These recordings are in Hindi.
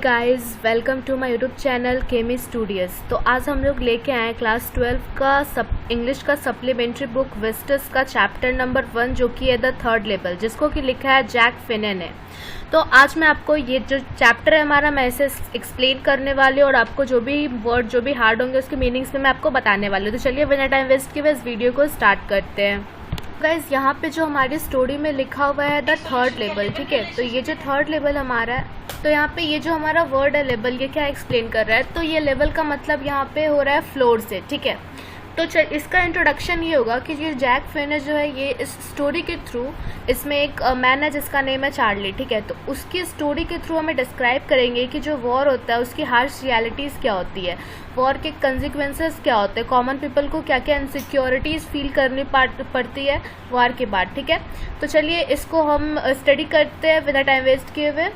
Guys, welcome to my YouTube channel Kemi Studios. तो आज हम लोग लेके आए क्लास 12 का इंग्लिश का सप्लीमेंट्री बुक विस्टस का चैप्टर नंबर 1 जो कि है द थर्ड लेवल, जिसको कि लिखा है जैक फिने ने। तो आज मैं आपको ये जो चैप्टर है हमारा, मैं इसे एक्सप्लेन करने वाली हूँ और आपको जो भी वर्ड जो भी हार्ड होंगे उसके मीनिंग्स में मैं आपको बताने वाली हूँ। तो चलिए बिना टाइम वेस्ट किए इस वीडियो को स्टार्ट करते हैं। गाइस, यहाँ पे जो हमारी स्टोरी में लिखा हुआ है द थर्ड लेवल, ठीक है। तो ये जो थर्ड लेवल हमारा है, तो यहाँ पे ये जो हमारा वर्ड है लेवल, ये क्या एक्सप्लेन कर रहा है। तो ये लेवल का मतलब यहाँ पे हो रहा है फ्लोर से, ठीक है। तो इसका इंट्रोडक्शन ये होगा कि ये जैक फिने जो है, ये इस स्टोरी के थ्रू, इसमें एक मैन है जिसका नेम है चार्ली, ठीक है। तो उसकी स्टोरी के थ्रू हमें डिस्क्राइब करेंगे कि जो वॉर होता है उसकी हार्श रियलिटीज़ क्या होती है, वॉर के कंसिक्वेंसेस क्या होते हैं, कॉमन पीपल को क्या क्या इनसिक्योरिटीज़ फील करनी पड़ती है वॉर के बाद, ठीक है। तो चलिए इसको हम स्टडी करते हैं बिना टाइम वेस्ट किए हुए।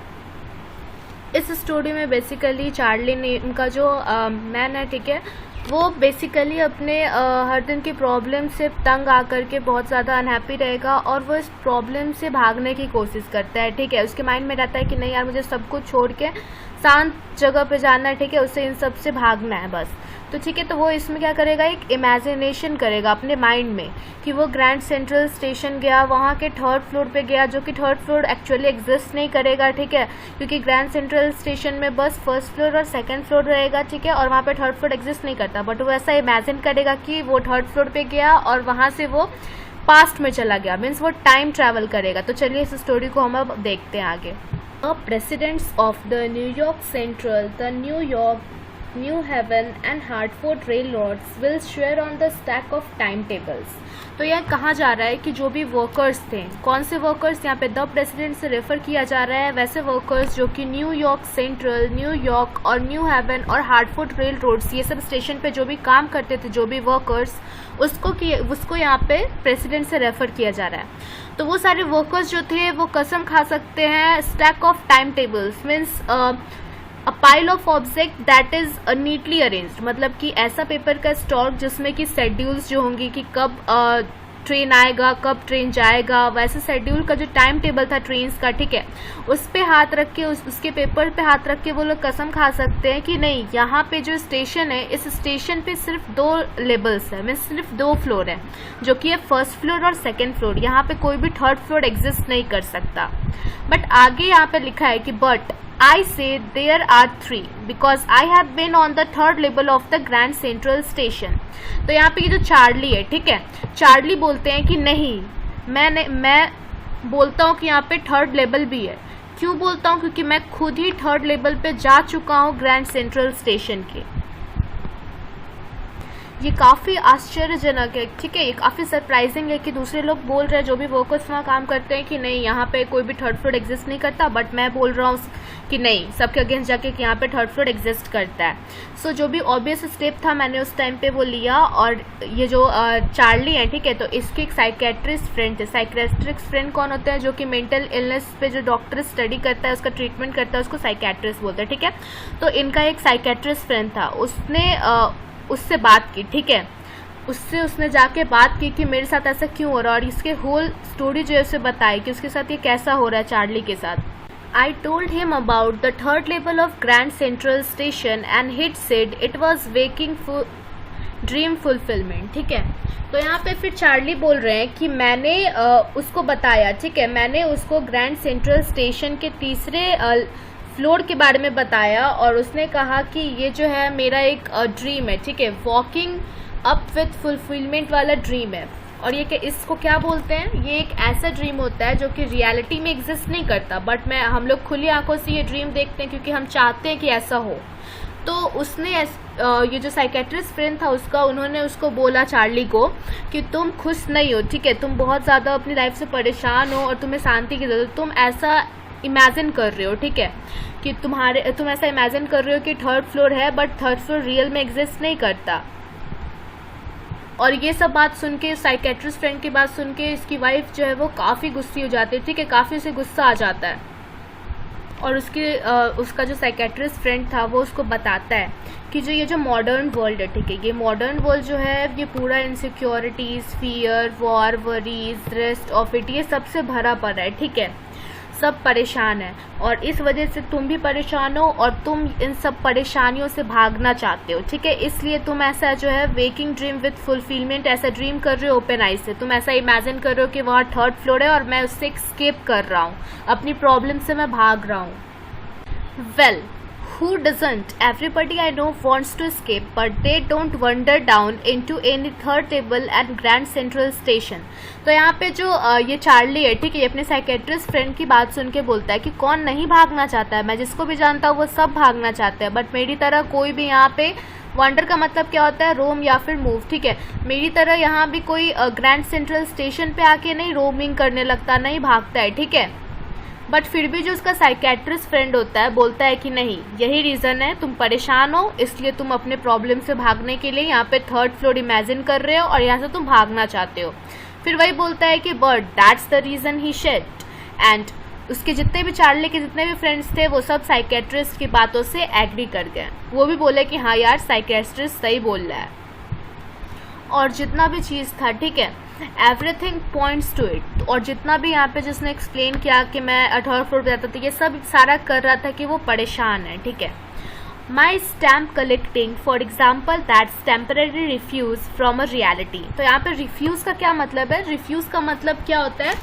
इस स्टोरी में बेसिकली चार्ली नेम का जो मैन है, ठीक है, वो बेसिकली अपने हर दिन की प्रॉब्लम से तंग आकर के बहुत ज़्यादा अनहैप्पी रहेगा और वो इस प्रॉब्लम से भागने की कोशिश करता है, ठीक है। उसके माइंड में रहता है कि नहीं यार, मुझे सब कुछ छोड़ के शांत जगह पे जाना है, ठीक है, उससे इन सब से भागना है बस। तो ठीक है, तो वो इसमें क्या करेगा, एक इमेजिनेशन करेगा अपने माइंड में कि वो ग्रैंड सेंट्रल स्टेशन गया, वहाँ के थर्ड फ्लोर पे गया, जो कि थर्ड फ्लोर एक्चुअली एग्जिस्ट नहीं करेगा, ठीक है, क्योंकि ग्रैंड सेंट्रल स्टेशन में बस फर्स्ट फ्लोर और सेकंड फ्लोर रहेगा, ठीक है, और वहाँ पे थर्ड फ्लोर एग्जिस्ट नहीं करता। बट वो ऐसा इमेजिन करेगा कि वो थर्ड फ्लोर पे गया और वहाँ से वो पास्ट में चला गया, मीन्स वो टाइम ट्रैवल करेगा। तो चलिए इस स्टोरी को हम अब देखते हैं आगे। Presidents of the New York Central, the New York, New Haven and Hartford Railroads will share on the stack of timetables। तो यह कहा जा रहा है कि जो भी वर्कर्स थे, कौन से वर्कर्स, यहाँ पे द प्रेसिडेंट से रेफर किया जा रहा है, वैसे वर्कर्स जो कि न्यूयॉर्क सेंट्रल, न्यूयॉर्क और न्यू हेवन और हार्टफोर्ड रेल रोड्स, ये सब स्टेशन पे जो भी काम करते थे, जो भी वर्कर्स, उसको यहाँ पे प्रेसिडेंट से रेफर किया जा रहा है। तो वो सारे वर्कर्स जो थे वो कसम खा सकते हैं stack of time tables, means a pile of object that is neatly arranged, मतलब कि ऐसा पेपर का स्टॉक जिसमें कि शेड्यूल्स जो होंगी कि कब ट्रेन आएगा, कब ट्रेन जाएगा, वैसे शेड्यूल का जो टाइम टेबल था ट्रेन्स का, ठीक है, उस पे हाथ रख के, उसके पेपर पे हाथ रख के वो लोग कसम खा सकते हैं कि नहीं, यहाँ पे जो स्टेशन है, इस स्टेशन पे सिर्फ 2 लेवल्स है, मीन्स सिर्फ 2 फ्लोर है, जो कि है फर्स्ट फ्लोर और सेकेंड फ्लोर। यहाँ पे कोई भी थर्ड फ्लोर एग्जिस्ट नहीं कर सकता। बट आगे यहाँ पे लिखा है कि but I say there are 3 because I have been on the third level of the Grand Central Station। तो यहाँ पे ये जो चार्ली है, ठीक है, चार्ली बोलते हैं कि नहीं, मैं बोलता हूँ कि यहाँ पे थर्ड लेवल भी है। क्यों बोलता हूँ? क्योंकि मैं खुद ही थर्ड लेवल पे जा चुका हूँ ग्रैंड सेंट्रल स्टेशन के। ये काफ़ी आश्चर्यजनक है, ठीक है, ये काफ़ी सरप्राइजिंग है कि दूसरे लोग बोल रहे हैं, जो भी वर्कर्स वहाँ काम करते हैं, कि नहीं यहाँ पे कोई भी थर्ड फ्लोर एग्जिस्ट नहीं करता, बट मैं बोल रहा हूँ कि नहीं, सबके अगेंस्ट जाके कि यहाँ पे थर्ड फ्लोर एग्जिस्ट करता है। सो जो भी ऑब्वियस स्टेप था मैंने उस टाइम पे वो लिया। और ये जो चार्ली है, ठीक है, तो इसकी एक साइकेट्रिस्ट फ्रेंड थे। साइकेट्रिस्ट फ्रेंड कौन होते हैं? जो कि मेंटल इलनेस पे जो डॉक्टर स्टडी करता है, उसका ट्रीटमेंट करता है, उसको साइकेट्रिस्ट बोलते हैं, ठीक है। तो इनका एक साइकेट्रिस्ट फ्रेंड था, उससे बात की, ठीक है, उसने जाके बात की कि मेरे साथ ऐसा क्यों हो रहा है, और इसके होल स्टोरी जो है उसे बताई कि उसके साथ ये कैसा हो रहा है चार्ली के साथ। I told him about the third level of Grand Central Station and he said it was waking dream fulfillment, ठीक है। तो यहाँ पे फिर चार्ली बोल रहे हैं कि मैंने उसको बताया, ठीक है, मैंने उसको ग्रैंड सेंट्रल स्टेशन के तीसरे फ्लोर के बारे में बताया, और उसने कहा कि ये जो है मेरा एक ड्रीम है, ठीक है, वॉकिंग अप विथ फुलफिलमेंट वाला ड्रीम है। और ये इसको क्या बोलते हैं, ये एक ऐसा ड्रीम होता है जो कि रियलिटी में एग्जिस्ट नहीं करता, बट हम लोग खुली आंखों से ये ड्रीम देखते हैं क्योंकि हम चाहते हैं कि ऐसा हो। तो उसने ये जो साइकेट्रिस्ट फ्रेंड था उन्होंने उसको बोला चार्ली को कि तुम खुश नहीं हो, ठीक है, तुम बहुत ज़्यादा अपनी लाइफ से परेशान हो और तुम्हें शांति की ज़रूरत, तुम ऐसा इमेजिन कर रहे हो, ठीक है, कि तुम ऐसा इमेजिन कर रहे हो कि थर्ड फ्लोर है, बट थर्ड फ्लोर रियल में एग्जिस्ट नहीं करता। और ये सब बात सुन के, साइकेट्रिस्ट फ्रेंड की बात सुन के, इसकी वाइफ जो है वो काफ़ी गुस्सी हो जाती है, ठीक है, काफ़ी उसे गुस्सा आ जाता है। और उसका जो साइकेट्रिस्ट फ्रेंड था वो उसको बताता है कि ये जो मॉडर्न वर्ल्ड है, ठीक है, ये मॉडर्न वर्ल्ड जो है ये पूरा insecurities, fear, war, worries, rest of it, ये सबसे भरा पड़ा है, ठीक है। सब परेशान हैं और इस वजह से तुम भी परेशान हो और तुम इन सब परेशानियों से भागना चाहते हो, ठीक है। इसलिए तुम ऐसा जो है वेकिंग ड्रीम विथ फुलफिलमेंट ऐसा ड्रीम कर रहे हो ओपन आइज से। तुम ऐसा इमेजिन कर रहे हो कि वहाँ 3rd फ्लोर है और मैं उससे एस्केप कर रहा हूँ, अपनी प्रॉब्लम से मैं भाग रहा हूँ। Well, who doesn't? Everybody I know wants to escape, but they don't wander down into any 3rd table at Grand Central Station. तो यहाँ पे जो ये चार्ली है, ठीक है, ये अपने साइकेट्रिस्ट फ्रेंड की बात सुन के बोलता है कि कौन नहीं भागना चाहता है, मैं जिसको भी जानता हूँ वो सब भागना चाहते हैं, बट मेरी तरह कोई भी यहाँ पे वंडर का मतलब क्या होता है, रोम या फिर मूव, ठीक है। मेरी तरह यहाँ भी कोई ग्रैंड सेंट्रल स्टेशन पे आके नहीं रोमिंग करने लगता, नहीं भागता है, ठीक है। बट फिर भी जो उसका साइकेट्रिस्ट फ्रेंड होता है बोलता है कि नहीं, यही रीज़न है, तुम परेशान हो इसलिए तुम अपने प्रॉब्लम से भागने के लिए यहाँ पे 3rd फ्लोर इमेजिन कर रहे हो और यहाँ से तुम भागना चाहते हो। फिर वही बोलता है कि but that's the reason he said. And उसके जितने भी चार्ली के जितने भी फ्रेंड्स थे वो सब साइकेट्रिस्ट की बातों से एग्री कर गए। वो भी बोले कि हाँ यार साइकेट्रिस्ट सही बोल रहा है। और जितना भी चीज़ था, ठीक है, एवरीथिंग पॉइंट्स टू इट। और जितना भी यहाँ पे जिसने एक्सप्लेन किया कि मैं 3rd फ्लोर पे जाता था, ये सब सारा कर रहा था कि वो परेशान है, ठीक है। माई stamp collecting for example that's temporary refuse from a reality. तो यहाँ पे रिफ्यूज का क्या मतलब है? रिफ्यूज का मतलब क्या होता है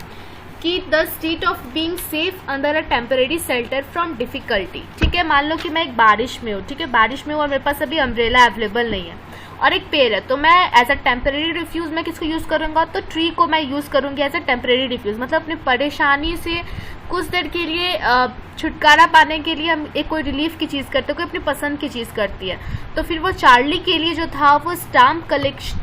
कि the state of being safe under a temporary shelter from difficulty, ठीक है। मान लो कि मैं एक बारिश में हूँ, ठीक है, बारिश में हूँ और मेरे पास अभी अम्ब्रेला अवेलेबल नहीं है और एक पेड़ है, तो मैं एज अ टेम्परेरी रिफ्यूज मैं किसको यूज़ करूँगा? तो ट्री को मैं यूज़ करूँगी एज अ टेम्परेरी रिफ्यूज। मतलब अपनी परेशानी से कुछ देर के लिए छुटकारा पाने के लिए हम एक कोई रिलीफ की चीज़ करते हैं, कोई अपनी पसंद की चीज़ करती है। तो फिर वो चार्ली के लिए जो था वो स्टाम्प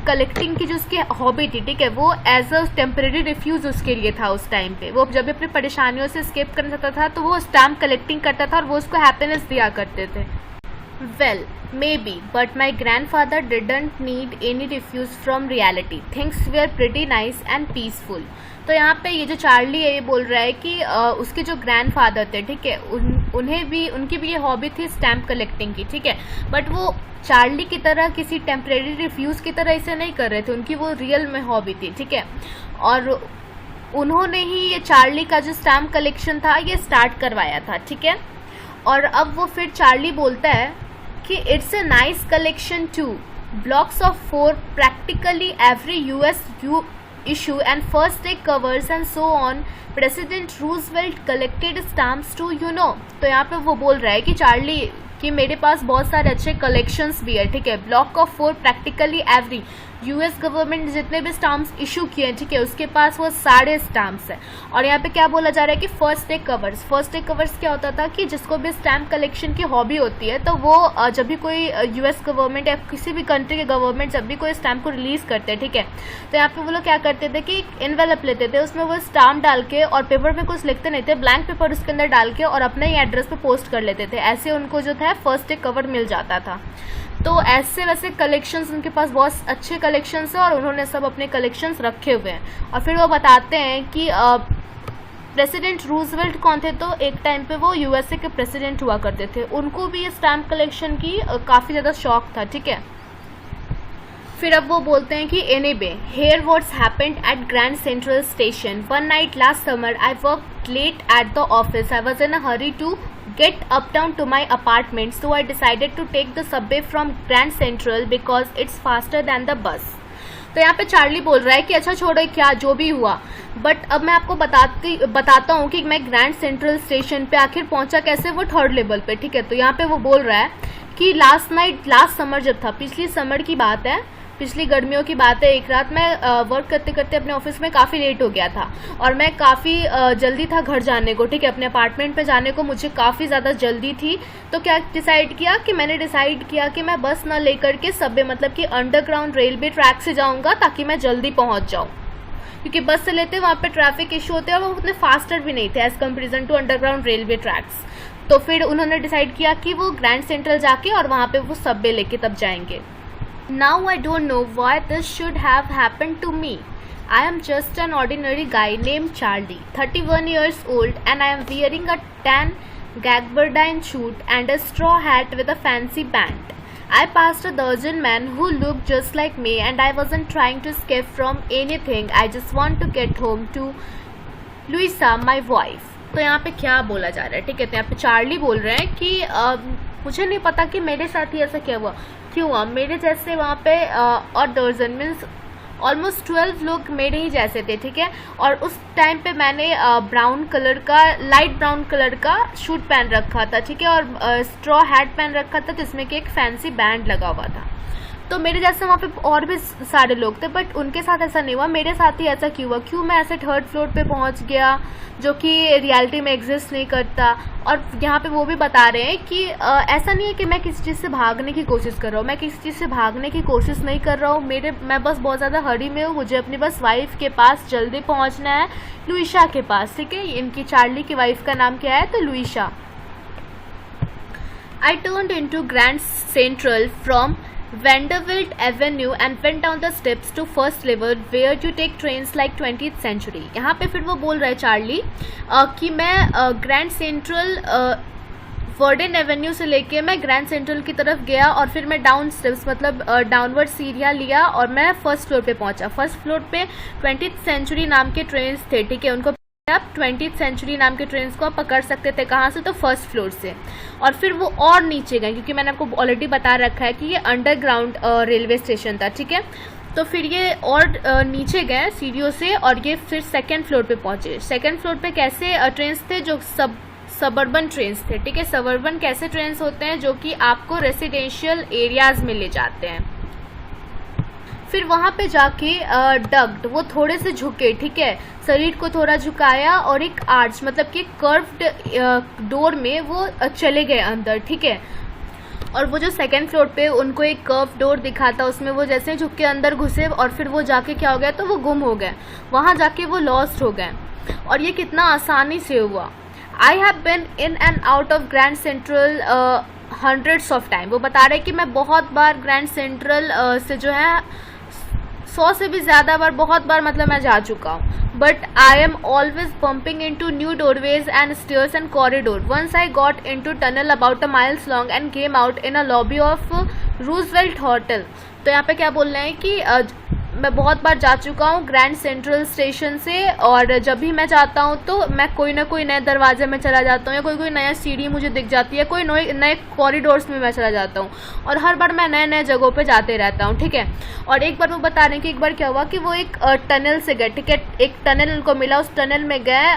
कलेक्टिंग की जो उसकी हॉबी थी, ठीक है, वो एज अ टेम्परेरी रिफ्यूज उसके लिए था उस टाइम पे। वो जब भी अपनी परेशानियों से स्केप करना चाहता था तो वो स्टाम्प कलेक्टिंग करता था और वो उसको हैप्पीनेस दिया करते थे। Well, maybe, but my grandfather didn't need any refuge from reality. Things were pretty nice and peaceful. तो यहाँ पे ये जो चार्ली है ये बोल रहा है कि उसके जो ग्रैंडफादर थे, ठीक है, उनकी भी ये हॉबी थी स्टैम्प कलेक्टिंग की, ठीक है, बट वो चार्ली की तरह किसी टेम्परेरी रिफ्यूज की तरह इसे नहीं कर रहे थे, उनकी वो रियल में हॉबी थी, ठीक है। और उन्होंने ही ये चार्ली का जो स्टैम्प कलेक्शन था ये स्टार्ट करवाया था, ठीक है। और अब वो फिर चार्ली बोलता है कि it's a nice collection to, blocks of 4 practically every US issue and first day covers and so on. President Roosevelt collected stamps too, you know. तो यहाँ पे वो बोल रहा है कि चार्ली कि मेरे पास बहुत सारे अच्छे कलेक्शंस भी है, ठीक है, block of 4 practically every US government जितने भी स्टाम्प्स इशू किए हैं, ठीक है, उसके पास वो सारे स्टाम्प्स हैं। और यहाँ पे क्या बोला जा रहा है कि first day covers. First day covers क्या होता था कि जिसको भी स्टैम्प कलेक्शन की हॉबी होती है तो वो जब भी कोई यूएस गवर्नमेंट या किसी भी कंट्री के गवर्नमेंट जब भी कोई स्टैम्प को रिलीज करते हैं, ठीक है, तो यहाँ पे वो लोग क्या करते थे कि एक एनवेलप लेते थे, उसमें वो स्टाम्प डाल के और पेपर में कुछ लिखते नहीं थे, ब्लैंक पेपर उसके अंदर डाल के और अपने ही एड्रेस पे पोस्ट कर लेते थे। ऐसे उनको जो था फर्स्ट डे कवर मिल जाता था। तो ऐसे वैसे कलेक्शंस उनके पास बहुत अच्छे कलेक्शंस हैं और उन्होंने सब अपने कलेक्शंस रखे हुए हैं। और फिर वो बताते हैं कि प्रेसिडेंट रूजवेल्ट कौन थे, तो एक टाइम पे वो यूएसए के प्रेसिडेंट हुआ करते थे, उनको भी ये स्टैम्प कलेक्शन की काफ़ी ज़्यादा शौक था, ठीक है। फिर अब वो बोलते हैं कि anyway here what's happened at Grand Central station one night last summer I work late at the office I was in a hurry to get uptown to my apartment, so I decided to take the subway from Grand Central because it's faster than the bus. तो यहाँ पे चार्ली बोल रहा है कि अच्छा छोड़ो क्या जो भी हुआ, बट अब मैं आपको बताता हूँ कि मैं ग्रैंड सेंट्रल स्टेशन पे आखिर पहुँचा कैसे, वो 3rd लेवल पे, ठीक है। तो यहाँ पे वो बोल रहा है कि लास्ट समर जब था, पिछली समर की बात है, पिछली गर्मियों की बात है, एक रात मैं वर्क करते करते अपने ऑफिस में काफ़ी लेट हो गया था और मैं काफ़ी जल्दी था घर जाने को, ठीक है, अपने अपार्टमेंट पे जाने को मुझे काफ़ी ज़्यादा जल्दी थी। तो क्या डिसाइड किया कि मैंने डिसाइड किया कि मैं बस ना लेकर के सबवे मतलब कि अंडरग्राउंड रेलवे ट्रैक से जाऊँगा ताकि मैं जल्दी पहुँच जाऊँ, क्योंकि बस से लेते वहाँ पे ट्रैफिक इशू होते हैं और वो उतने फास्टर भी नहीं थे as comparison to underground railway tracks. तो फिर उन्होंने डिसाइड किया कि वो ग्रैंड सेंट्रल जाके और वहाँ पे वो सबवे लेके तब जाएंगे। Now I don't know why this should have happened to me. I am just an ordinary guy named Charlie, 31 years old, and I am wearing a tan gabardine suit and a straw hat with a fancy band. I passed a dozen men who looked just like me, and I wasn't trying to escape from anything. I just want to get home to Louisa, my wife. तो यहाँ पे क्या बोला जा रहा है, ठीक है। तो यहाँ पे चार्ली बोल रहे हैं कि मुझे नहीं पता कि मेरे साथ ही ऐसा क्या हुआ, क्यों हुआ, मेरे जैसे वहाँ पे और दर्जन मीन्स ऑलमोस्ट 12 लोग मेरे ही जैसे थे, ठीक है। और उस टाइम पे मैंने ब्राउन कलर का, लाइट ब्राउन कलर का शूट पहन रखा था, ठीक है, और स्ट्रॉ हैट पहन रखा था जिसमें कि एक फैंसी बैंड लगा हुआ था। तो मेरे जैसे वहाँ पे और भी सारे लोग थे, बट उनके साथ ऐसा नहीं हुआ, मेरे साथ ही ऐसा क्यों हुआ, क्यों मैं ऐसे 3rd फ्लोर पे पहुँच गया जो कि रियलिटी में एग्जिस्ट नहीं करता। और यहाँ पे वो भी बता रहे हैं कि ऐसा नहीं है कि मैं किसी चीज़ से भागने की कोशिश कर रहा हूँ, मैं किसी चीज़ से भागने की कोशिश नहीं कर रहा हूँ, मैं बस बहुत ज़्यादा हरी में हूँ, मुझे अपनी बस वाइफ के पास जल्दी पहुँचना है, लुइशा के पास, ठीक है। इनकी चार्ली की वाइफ का नाम क्या है, तो लुइशा। I turned into Grand Central from Vanderbilt Avenue and went down the steps to first level where you take trains like 20th century। यहाँ पे फिर वो बोल रहा है चार्ली कि मैं ग्रैंड सेंट्रल वर्डन एवेन्यू से लेके मैं ग्रैंड सेंट्रल की तरफ गया और फिर मैं डाउन स्टेप्स मतलब डाउनवर्ड सीढ़ियाँ लिया और मैं फर्स्ट फ्लोर पे पहुँचा। फर्स्ट फ्लोर पे 20th सेंचुरी नाम के ट्रेन्स थे, ठीक है, उनको आप 20th सेंचुरी नाम के ट्रेन्स को आप पकड़ सकते थे, कहाँ से, तो फर्स्ट फ्लोर से। और फिर वो और नीचे गए क्योंकि मैंने आपको ऑलरेडी बता रखा है कि ये अंडरग्राउंड रेलवे स्टेशन था, ठीक है। तो फिर ये और नीचे गए सीढ़ियों से और ये फिर 2nd फ्लोर पे पहुंचे। 2nd फ्लोर पे कैसे ट्रेन्स थे, जो सबर्बन ट्रेन्स थे, ठीक है। सबर्बन कैसे ट्रेन्स होते हैं, जो कि आपको रेसिडेंशियल एरियाज में ले जाते हैं। फिर वहाँ पे जाके डग्ड, वो थोड़े से झुके, ठीक है, शरीर को थोड़ा झुकाया और एक आर्च मतलब कि कर्व्ड डोर में वो चले गए अंदर, ठीक है। और वो जो 2nd फ्लोर पे उनको एक कर्व डोर दिखा था, उसमें वो जैसे झुक के अंदर घुसे और फिर वो जाके क्या हो गया, तो वो गुम हो गए, वहाँ जाके वो लॉस्ट हो गए। और ये कितना आसानी से हुआ। आई have bin in and out of grand central hundreds of time. वो बता रहे कि मैं बहुत बार ग्रैंड सेंट्रल से जो है 100 से भी ज़्यादा बार, बहुत बार मतलब मैं जा चुका हूँ। But I am always bumping into new doorways and stairs and corridor. Once I got into tunnel about a miles long and came out in a lobby of Roosevelt hotel. तो यहाँ पे क्या बोल रहे हैं कि मैं बहुत बार जा चुका हूँ ग्रैंड सेंट्रल स्टेशन से, और जब भी मैं जाता हूँ तो मैं कोई ना कोई नए दरवाजे में चला जाता हूँ या कोई नया सीढ़ी मुझे दिख जाती है, कोई नए कॉरिडोर्स में मैं चला जाता हूँ, और हर बार मैं नए नए जगहों पे जाते रहता हूँ, ठीक है। और एक बार वो बता रहे हैं कि एक बार क्या हुआ कि वो एक टनल से गए, ठीक है, एक टनल उनको मिला, उस टनल में गए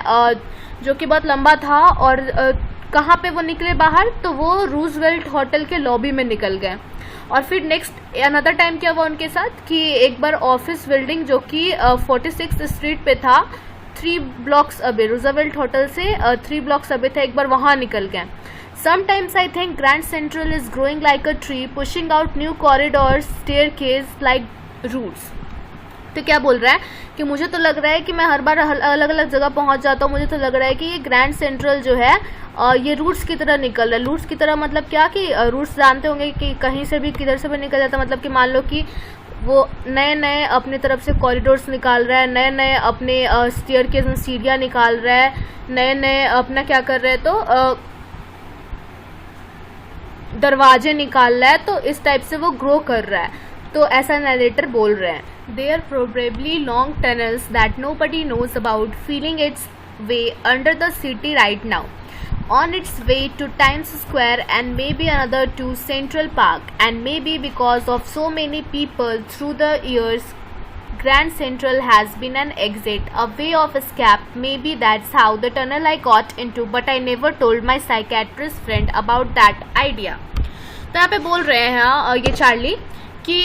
जो कि बहुत लंबा था। और कहाँ पे वो निकले बाहर, तो वो रूजवेल्ट होटल के लॉबी में निकल गए। और फिर नेक्स्ट अनदर टाइम क्या हुआ उनके साथ कि एक बार ऑफिस बिल्डिंग जो कि 46th स्ट्रीट पे था, 3 ब्लॉक्स अबे, रूजवेल्ट होटल से 3 ब्लॉक्स अबे था, एक बार वहाँ निकल गए। Sometimes I think Grand Central is growing like a tree, pushing out new corridors, staircases like roots। तो क्या बोल रहा है कि मुझे तो लग रहा है कि मैं हर बार अलग अलग जगह पहुंच जाता हूँ, मुझे तो लग रहा है कि ये ग्रैंड सेंट्रल जो है ये रूट्स की तरह निकल रहा है। रूट्स की तरह मतलब क्या कि रूट्स जानते होंगे कि कहीं से भी किधर से भी निकल जाता, मतलब कि मान लो कि वो नए नए अपनी तरफ से कॉरिडोर्स निकाल रहा है, नए नए अपने स्टेयरकेस में सीढ़ियाँ निकाल रहा है, नए नए अपना क्या कर रहे हैं, तो दरवाजे निकाल रहा है, तो इस टाइप से वो ग्रो कर रहा है। तो ऐसा नरेटर बोल रहे हैं। There are probably long tunnels that nobody knows about, feeling its way under the city right now, on its way to Times Square and maybe another to Central Park, and maybe because of so many people through the years, Grand Central has been an exit, a way of escape. Maybe that's how the tunnel I got into, but I never told my psychiatrist friend about that idea। तो यहाँ पे बोल रहे हैं ये चार्ली कि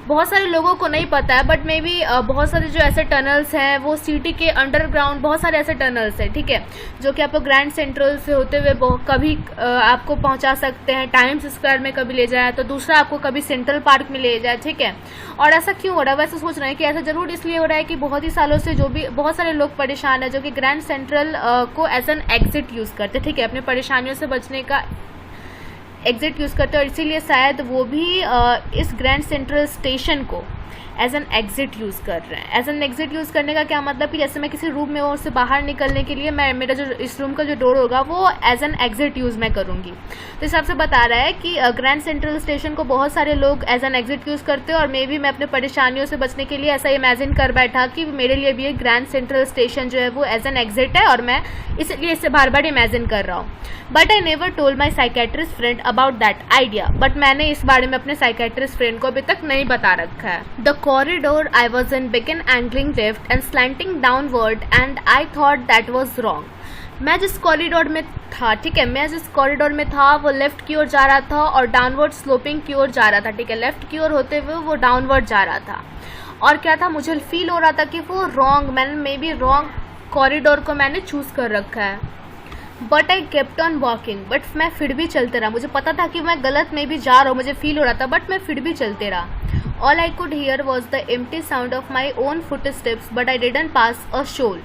बहुत सारे लोगों को नहीं पता है, बट मे बी बहुत सारे जो ऐसे टनल्स हैं वो सिटी के अंडरग्राउंड, बहुत सारे ऐसे टनल्स हैं, ठीक है, जो कि आपको ग्रैंड सेंट्रल से होते हुए कभी आपको पहुंचा सकते हैं टाइम्स स्क्वायर में, कभी ले जाए तो दूसरा आपको कभी सेंट्रल पार्क में ले जाए, ठीक है। और ऐसा क्यों हो रहा है, वैसे सोच रहे हैं कि ऐसा जरूर इसलिए हो रहा है कि बहुत ही सालों से जो भी बहुत सारे लोग परेशान है जो कि ग्रैंड सेंट्रल को एज एन एग्जिट यूज़ करते, ठीक है, अपनी परेशानियों से बचने का एग्जिट यूज़ करते हैं, और इसीलिए शायद वो भी इस ग्रैंड सेंट्रल स्टेशन को एज एन एग्जिट यूज़ कर रहे हैं। एज एन एग्जिट यूज़ करने का क्या मतलब कि जैसे मैं किसी रूम में हूँ, उससे बाहर निकलने के लिए मेरा जो इस रूम का जो डोर होगा वो एज एन एग्जिट यूज़ मैं करूँगी। तो इस हिसाब से बता रहा है कि ग्रैंड सेंट्रल स्टेशन को बहुत सारे लोग एज एन एग्जिट यूज़ करते हैं, और मे भी मैं अपने परेशानियों से बचने के लिए ऐसा इमेजिन कर बैठा कि मेरे लिए भी एक ग्रैंड सेंट्रल स्टेशन जो है वो एज एन एग्जिट है, और मैं इसलिए इसे बार बार इमेजिन कर रहा हूँ। But I never told my psychiatrist friend about that idea, but मैंने इस बारे में अपने साइकेट्रिस्ट फ्रेंड को अभी तक नहीं बता रखा है। The corridor I was in began angling left and slanting downward and I thought that was wrong. मैं जिस कॉरिडोर में था, ठीक है, मैं जिस कॉरिडोर में था वो लेफ्ट की ओर जा रहा था और डाउनवर्ड स्लोपिंग की ओर जा रहा था, ठीक है, लेफ्ट की ओर होते हुए वो डाउनवर्ड जा रहा था। और क्या था, मुझे फील हो रहा था कि वो रॉन्ग, मैंने मे बी रॉन्ग कॉरिडोर को मैंने चूज़ कर रखा है। But I kept on walking, but मैं फिर भी चलते रहा। मुझे पता था कि मैं गलत में भी जा रहा हूँ, मुझे फील हो रहा था, बट मैं फिर भी चलते रहा। All I could hear was the empty sound of my own footsteps but I didn't pass a soul.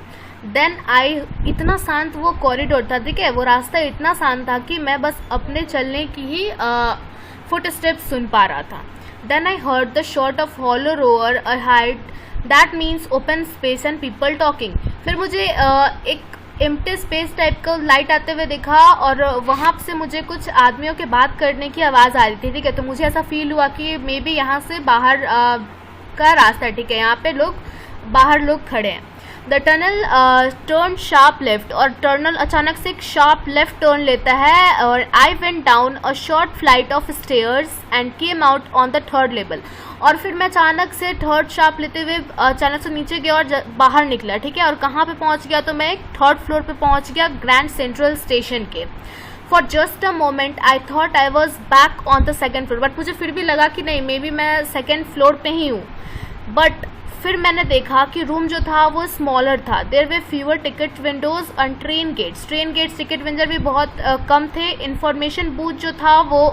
Then I, इतना शांत वो कॉरिडोर था, ठीक है, वो रास्ता इतना शांत था कि मैं बस अपने चलने की ही फुट स्टेप्स सुन पा रहा था। Then I heard the shot of hollow roar a height, that means open space and people talking. फिर मुझे एक एम्प्टी स्पेस टाइप का लाइट आते हुए दिखा, और वहाँ से मुझे कुछ आदमियों के बात करने की आवाज़ आ रही थी, ठीक है। तो मुझे ऐसा फील हुआ कि मे बी यहाँ से बाहर का रास्ता है, ठीक है, यहाँ पे बाहर लोग खड़े हैं। The tunnel turn sharp left, और टर्नल अचानक से एक शार्प लेफ्ट टर्न लेता है, और I went down a short flight of stairs and came out on the third level. और फिर मैं अचानक से थर्ड शार्प लेते हुए अचानक से नीचे गया और बाहर निकला, ठीक है। और कहाँ पे पहुँच गया, तो मैं एक थर्ड फ्लोर पे पहुँच गया ग्रैंड सेंट्रल स्टेशन के। For just a moment I thought I was back on the second floor, but मुझे फिर भी लगा कि नहीं, मे बी मैं सेकेंड फ्लोर पे ही हूँ। बट फिर मैंने देखा कि रूम जो था वो स्मॉलर था। There were fewer ticket windows and train gates ticket window भी बहुत कम थे। इंफॉर्मेशन बूथ जो था वो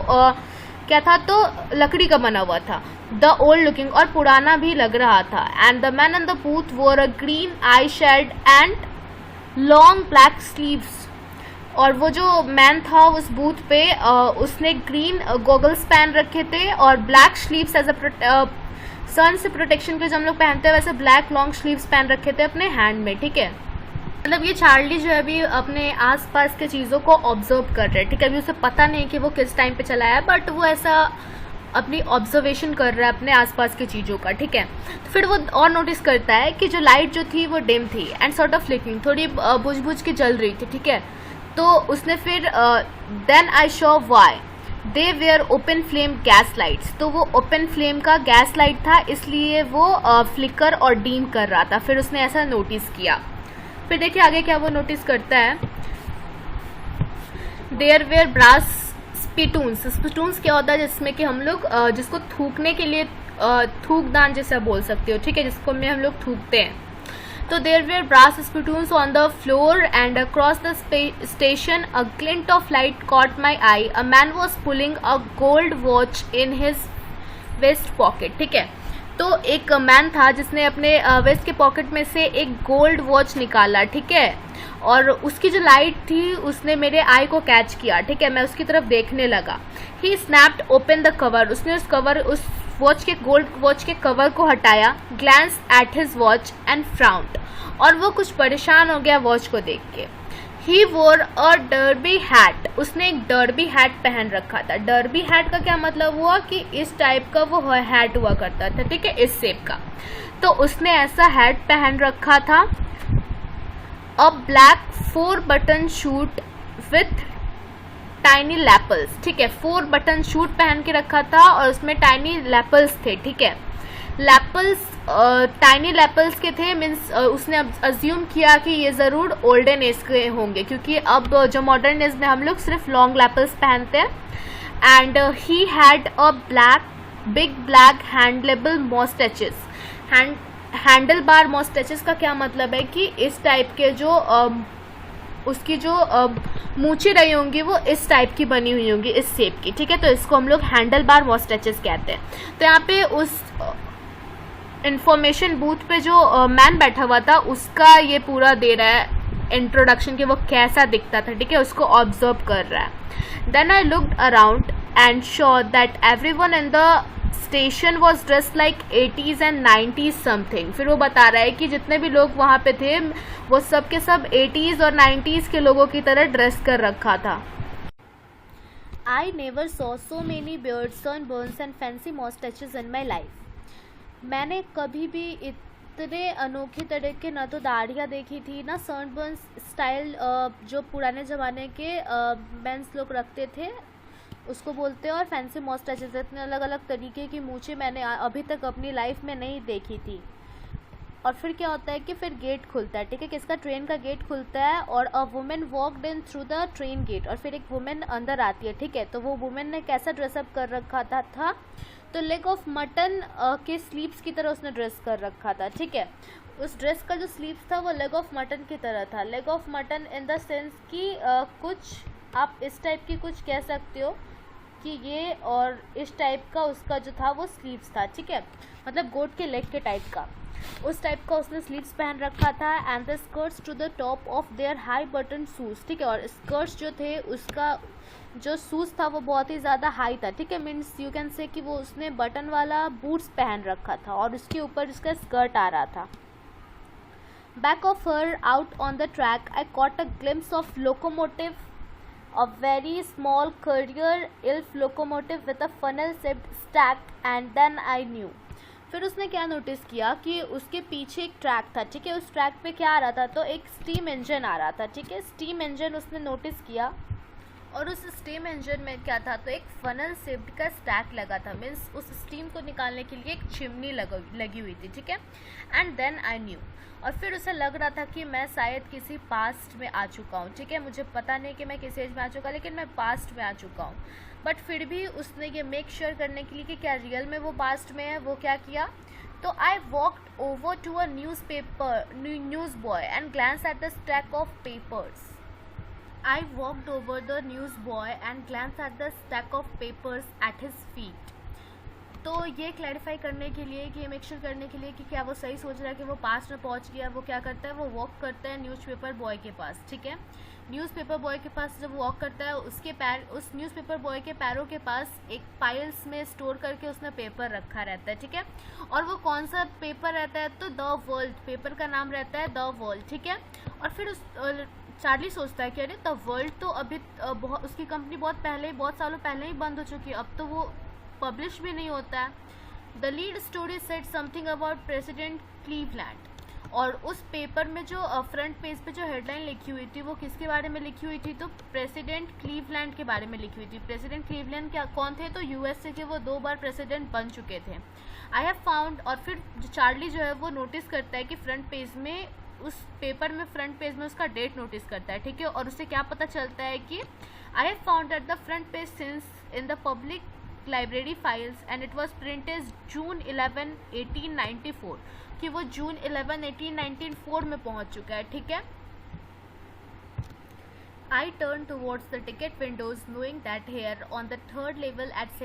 क्या था, तो लकड़ी का बना हुआ था। द ओल्ड लुकिंग, और पुराना भी लग रहा था। And the man in the booth wore a green eye shade and long black sleeves. और वो जो मैन था उस बूथ पे उसने ग्रीन गॉगल्स पहन रखे थे और ब्लैक स्लीव्स एज अ सन से प्रोटेक्शन के जो हम लोग पहनते हैं वैसे ब्लैक लॉन्ग स्लीव्स पहन रखे थे अपने हैंड में, ठीक है। मतलब ये चार्ली जो है अभी अपने आसपास के चीज़ों को ऑब्जर्व कर रहा है, ठीक है। अभी उसे पता नहीं कि वो किस टाइम पे चला है, बट वो ऐसा अपनी ऑब्जर्वेशन कर रहा है अपने आसपास की चीज़ों का, ठीक है। तो फिर वो और नोटिस करता है कि जो लाइट जो थी वो डिम थी एंड सॉर्ट ऑफ फ्लिकरिंग, थोड़ी बुझ बुझ के जल रही थी, ठीक है। तो उसने फिर then I saw why they were open flame gas lights, तो वो ओपन फ्लेम का गैस लाइट था, इसलिए वो फ्लिकर और डीम कर रहा था। फिर उसने ऐसा नोटिस किया। फिर देखिए आगे क्या वो नोटिस करता है। देयर वेयर ब्रास स्पिटून्स, स्पिटून्स क्या होता है, जिसमें कि हम लोग जिसको थूकने के लिए थूकदान जैसा बोल सकते हो, ठीक है, जिसको में हम लोग थूकते हैं। तो there were brass spittoons on the floor and across the station a glint of light caught my eye. A man was pulling a gold watch in his vest pocket, ठीक है। तो एक मैन था जिसने अपने वेस्ट के पॉकेट में से एक गोल्ड वॉच निकाला, ठीक है। और उसकी जो लाइट थी उसने मेरे आई को कैच किया, ठीक है। मैं उसकी तरफ देखने लगा। ही स्नैप्ड ओपन द कवर, उसने उस वॉच के गोल्ड वॉच के कवर को हटाया। Glance at his watch and frowned, और वो कुछ परेशान हो गया वॉच को देख के। ही वोर अ डर्बी हैट, उसने एक डर्बी हैट पहन रखा था। डर्बी हैट का क्या मतलब हुआ कि इस टाइप का वो हैट हुआ करता था, ठीक है, इस शेप का। तो उसने ऐसा हैट पहन रखा था। अ black 4 button shoot with tiny lapels, ठीक है, 4 बटन शूट पहन के रखा था और उसमें टाइनी लैपल्स थे, ठीक है। लैपल्स टाइनी लैपल्स के थे, मीन्स उसने अज्यूम किया कि ये ज़रूर ओल्डन एज के होंगे, क्योंकि अब जो मॉडर्न एज में हम लोग सिर्फ लॉन्ग लैपल्स पहनते हैं। And he had a big black handlebar moustaches. Handle bar moustaches का क्या मतलब है कि इस टाइप के जो उसकी जो मूछें रही होंगी वो इस टाइप की बनी हुई होंगी, इस शेप की, ठीक है। तो इसको हम लोग हैंडल बार मॉस्टैचेस कहते हैं। तो यहाँ पे उस इंफॉर्मेशन बूथ पे जो मैन बैठा हुआ था उसका ये पूरा दे रहा है इंट्रोडक्शन कि वो कैसा दिखता था, ठीक है, उसको ऑब्जर्व कर रहा है। Then I looked around and sure that everyone in the station was dressed like 80s and 90s something. फिर वो बता रहा है कि जितने भी लोग वहाँ पे थे वो सब के सब 80s और 90s के लोगों की तरह ड्रेस कर रखा था. I never saw so many beards, sunburns and fancy mustaches in my life. मैंने कभी भी इतने अनोखे तरह के ना तो दाढ़ियाँ देखी थी, ना सनबर्न स्टाइल जो पुराने ज़माने के मेंस लोग रखते थे उसको बोलते हैं, और फैंसी मॉस्टैचेस, इतने अलग अलग तरीके की मूछें मैंने अभी तक अपनी लाइफ में नहीं देखी थी. और फिर क्या होता है कि फिर गेट खुलता है, ठीक है, किसका, ट्रेन का गेट खुलता है और a women walked in through the train gate. और फिर एक वुमेन अंदर आती है, ठीक है. तो वो वुमेन ने कैसा ड्रेसअप कर रखा था तो लेग ऑफ मटन के स्लीव्स की तरह उसने ड्रेस कर रखा था, ठीक है. उस ड्रेस का जो स्लीव्स था वो लेग ऑफ मटन की तरह था. Leg of mutton in the sense कि कुछ आप इस टाइप की कुछ कह सकते हो कि ये, और इस टाइप का उसका जो था वो स्लीव्स था, ठीक है, मतलब गोट के लेग के टाइप का, उस टाइप का उसने स्लीव्स पहन रखा था. And the skirts to the top of their high button shoes, ठीक है. और स्कर्ट्स जो थे उसका जो शूज़ था वो बहुत ही ज़्यादा हाई था, ठीक है. मीन्स यू कैन से कि वो उसने बटन वाला बूट्स पहन रखा था और उसके ऊपर उसका स्कर्ट आ रहा था. Back of her out on the track I caught a glimpse of locomotive, a very small courier elf locomotive with a funnel shaped stack, and then I knew. फिर उसने क्या नोटिस किया कि उसके पीछे एक ट्रैक था, ठीक है. उस ट्रैक पे क्या आ रहा था, तो एक स्टीम इंजन आ रहा था, ठीक है. स्टीम इंजन उसने नोटिस किया और उस स्टीम इंजन में क्या था, तो एक फनल शेप्ड का स्टैक लगा था. मीन्स उस स्टीम को निकालने के लिए एक चिमनी लगी हुई थी, ठीक है. एंड देन आई न्यू, और फिर उसे लग रहा था कि मैं शायद किसी पास्ट में आ चुका हूँ, ठीक है. मुझे पता नहीं कि मैं किस एज में आ चुका, लेकिन मैं पास्ट में आ चुका हूँ. बट फिर भी उसने ये मेक श्योर करने के लिए कि क्या रियल में वो पास्ट में है, वो क्या किया, तो I walked over to a news boy and glance at the stack of papers. I walked over the newsboy and glanced at the stack of papers at his feet. तो ये क्लैरिफाई करने के लिए कि मेक श्योर करने के लिए कि क्या वो सही सोच रहा है कि वो पास्ट में पहुंच गया, वो क्या करता है, वो वॉक करता है न्यूज़पेपर बॉय के पास, ठीक है. न्यूज़पेपर बॉय के पास जब वॉक करता है उसके पैर, उस न्यूज़पेपर बॉय के पैरों के पास एक पाइल्स में स्टोर करके उसने पेपर रखा रहता है, ठीक है. और वो कौन सा पेपर रहता है, तो द वर्ल्ड, पेपर का नाम रहता है द वर्ल्ड, ठीक है. और फिर उस चार्ली सोचता है कि अरे द वर्ल्ड तो अभी उसकी कंपनी बहुत सालों पहले ही बंद हो चुकी है, अब तो वो पब्लिश भी नहीं होता है. The lead story said something about president Cleveland. और उस पेपर में जो फ्रंट पेज पे जो हेडलाइन लिखी हुई थी वो किसके बारे में लिखी हुई थी, तो प्रेसिडेंट क्लीवलैंड के बारे में लिखी हुई थी. प्रेसिडेंट क्लीवलैंड क्या कौन थे, तो यूएसए के वो 2 बार प्रेसिडेंट बन चुके थे. आई हैव फाउंड, और फिर चार्ली जो है वो नोटिस करता है कि फ्रंट पेज में, उस पेपर में फ्रंट पेज में उसका डेट नोटिस करता है, ठीक है. और उसे क्या पता चलता है कि I have found at the front page since in the public library files and it was printed June 11, 1894, कि वो जून 11, 1894 में पहुंच चुका है, ठीक है. I turned towards the ticket windows, knowing that here on the 3rd level at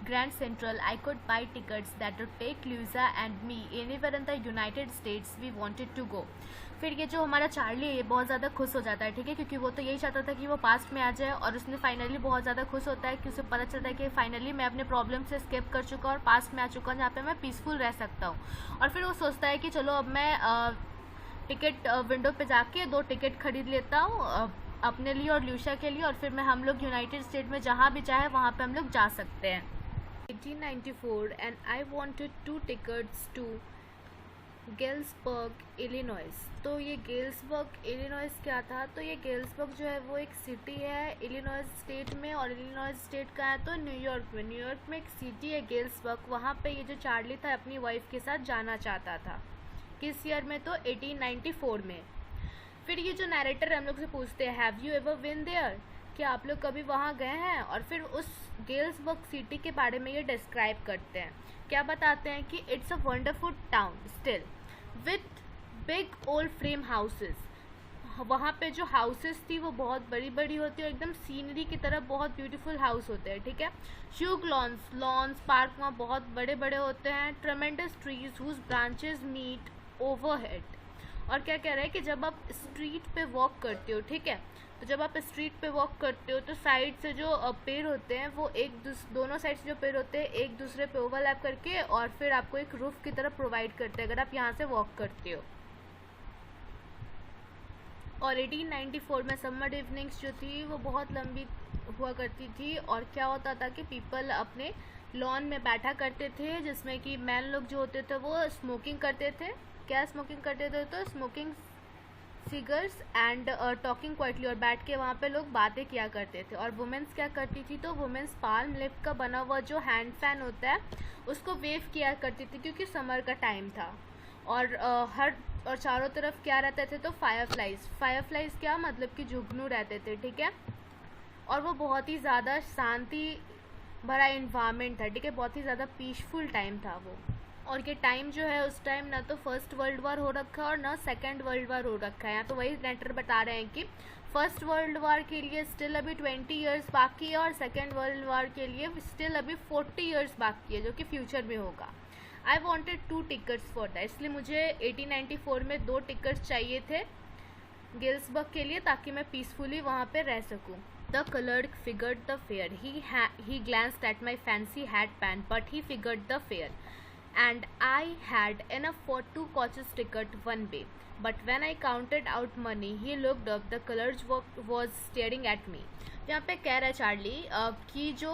Grand Central I could buy tickets that would take Louisa and me anywhere in the United States we wanted to go. फिर ये जो हमारा चार्ली है बहुत ज़्यादा खुश हो जाता है, ठीक है, क्योंकि वो तो यही चाहता था कि वो पास्ट में आ जाए. और उसने फाइनली बहुत ज़्यादा खुश होता है कि उसे पता चलता है कि फाइनली मैं अपने प्रॉब्लम से स्केप कर चुका और पास्ट में आ चुका हूँ जहाँ पे मैं पीसफुल रह सकता हूँ. और फिर वो सोचता है कि चलो अब मैं टिकट विंडो पे जाके 2 टिकट खरीद लेता हूँ अपने लिए और ल्यूशा के लिए, और फिर मैं हम लोग यूनाइटेड स्टेट में जहाँ भी चाहे वहाँ पे हम लोग जा सकते हैं. 1894 and I wanted 2 tickets to Galesburg Illinois. तो ये गेल्सबर्ग इलिनॉइस क्या था, तो ये गेल्सबर्ग जो है वो एक सिटी है इलिनॉइस स्टेट में, और इलिनॉइस स्टेट का है तो न्यूयॉर्क में. न्यूयॉर्क में एक सिटी है गेल्सबर्ग, वहाँ पे ये जो चार्ली था अपनी वाइफ के साथ जाना चाहता था. किस ईयर में, तो 1894 में. फिर ये जो नैरेटर हम लोग से पूछते हैं have you ever been there, क्या आप लोग कभी वहाँ गए हैं. और फिर उस गेल्सबर्ग सिटी के बारे में ये डिस्क्राइब करते हैं, क्या बताते हैं कि it's a wonderful town still with big old frame houses. वहाँ पे जो हाउसेस थी वो बहुत बड़ी बड़ी होती है और एकदम सीनरी की तरह बहुत ब्यूटीफुल हाउस होते हैं, ठीक है. ह्यूज लॉन्स पार्क वहाँ बहुत बड़े बड़े होते हैं. Tremendous trees whose branches meet overhead. और क्या कह रहा है कि जब आप स्ट्रीट पे वॉक करते हो, ठीक है, तो जब आप स्ट्रीट पे वॉक करते हो तो साइड से जो पेड़ होते हैं वो दोनों साइड से जो पेड़ होते हैं एक दूसरे पे ओवरलैप करके और फिर आपको एक रूफ की तरह प्रोवाइड करते हैं अगर आप यहाँ से वॉक करते हो। और 1894 में समर इवनिंग्स जो थी वो बहुत लंबी हुआ करती थी और क्या होता था कि पीपल अपने लॉन में बैठा करते थे जिसमें कि मैन लोग जो होते थे वो स्मोकिंग करते थे। क्या स्मोकिंग करते थे? तो स्मोकिंग सिगर्स एंड टॉकिंग क्वाइटली, और बैठ के वहाँ पे लोग बातें किया करते थे। और वुमेन्स क्या करती थी? तो वुमेन्स पाल्म लीफ का बना हुआ जो हैंड फैन होता है उसको वेव किया करती थी क्योंकि समर का टाइम था। और और चारों तरफ क्या रहते थे? तो फायरफ्लाइज क्या मतलब कि जुगनू रहते थे, ठीक है। और वो बहुत ही ज़्यादा शांति भरा इन्वायरमेंट था, ठीक है, बहुत ही ज़्यादा पीसफुल टाइम था वो। और ये टाइम जो है उस टाइम ना तो फर्स्ट वर्ल्ड वॉर हो रखा है और ना सेकेंड वर्ल्ड वॉर हो रखा है। यहाँ तो वही लेटर बता रहे हैं कि फर्स्ट वर्ल्ड वॉर के लिए स्टिल अभी 20 ईयर्स बाकी है और सेकेंड वर्ल्ड वॉर के लिए स्टिल अभी 40 ईयर्स बाकी है जो कि फ्यूचर में होगा। I wanted 2 tickets for that, इसलिए मुझे 1894 में 2 टिकट्स चाहिए थे गिल्सबर्ग के लिए ताकि मैं पीसफुली वहाँ पे रह सकूँ। The clerk figured the fare. He glanced at my fancy hat band, but he figured the fare, and I had enough for 2 coaches ticket one way. But when I counted out money, he looked up. The clerk was staring at me. यहाँ पे कह रहा है चार्ली कि जो